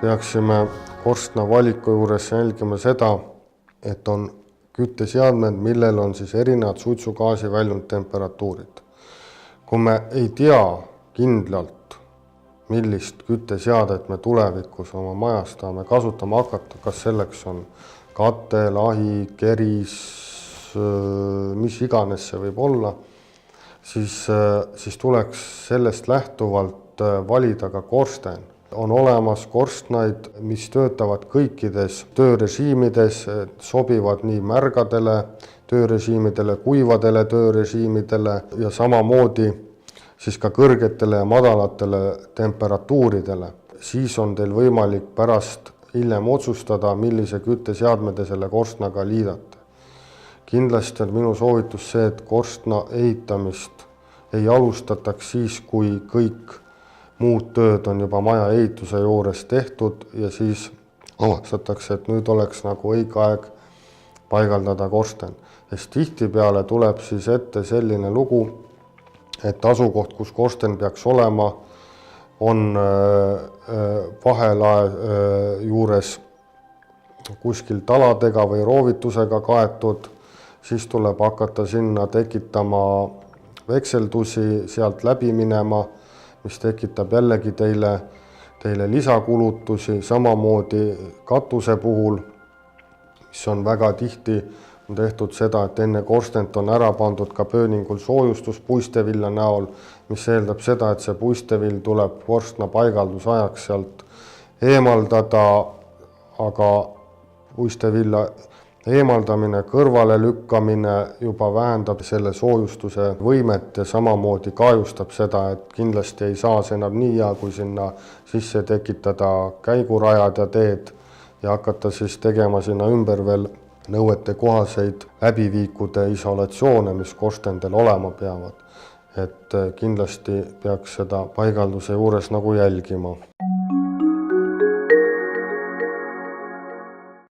peaksime korstna valiku juures jälgima seda, et on kütteseadmed, millel on siis erinevad suitsugaasi väljundtemperatuurid. Kui me ei tea kindlalt, millist kütteseadet me tulevikus oma majas tahame kasutama hakata, kas selleks on katel, ahi, keris, mis iganes see võib olla, siis tuleks sellest lähtuvalt valida ka korsten. On olemas korstnaid, mis töötavad kõikides töörežiimides, sobivad nii märgadele töörežiimidele, kuivadele töörežiimidele ja samamoodi siis ka kõrgetele ja madalatele temperatuuridele. Siis on teil võimalik pärast hiljem otsustada, millise kütteseadme te selle korstnaga liidate. Kindlasti on minu soovitus see, et korstna ehitamist ei alustataks siis, kui kõik muud tööd on juba maja ehituse juures tehtud ja siis avastatakse, et nüüd oleks nagu õige aeg paigaldada korsten. Sest tihtipeale tuleb siis ette selline lugu, et asukoht, kus korsten peaks olema, on vahelae juures kuskil taladega või roovitusega kaetud, siis tuleb hakata sinna tekitama vekseldusi, sealt läbi minema, mis tekitab jällegi teile lisakulutusi, samamoodi katuse puhul, mis on väga tihti on tehtud seda, et enne korstent on ära pandud ka pööningul soojustus puistevilla näol, mis eeldab seda, et see puistevill tuleb korstna paigaldusajaks sealt eemaldada, aga puistevilla eemaldamine, kõrvale lükkamine juba vähendab selle soojustuse võimet ja samamoodi kahjustab seda, et kindlasti ei saa see enam nii hea, kui sinna sisse tekitada käigurajad ja teed ja hakata siis tegema sinna ümber veel nõuete kohaseid läbiviikude isolatsioone, mis korstendel olema peavad. Et kindlasti peaks seda paigalduse juures nagu jälgima.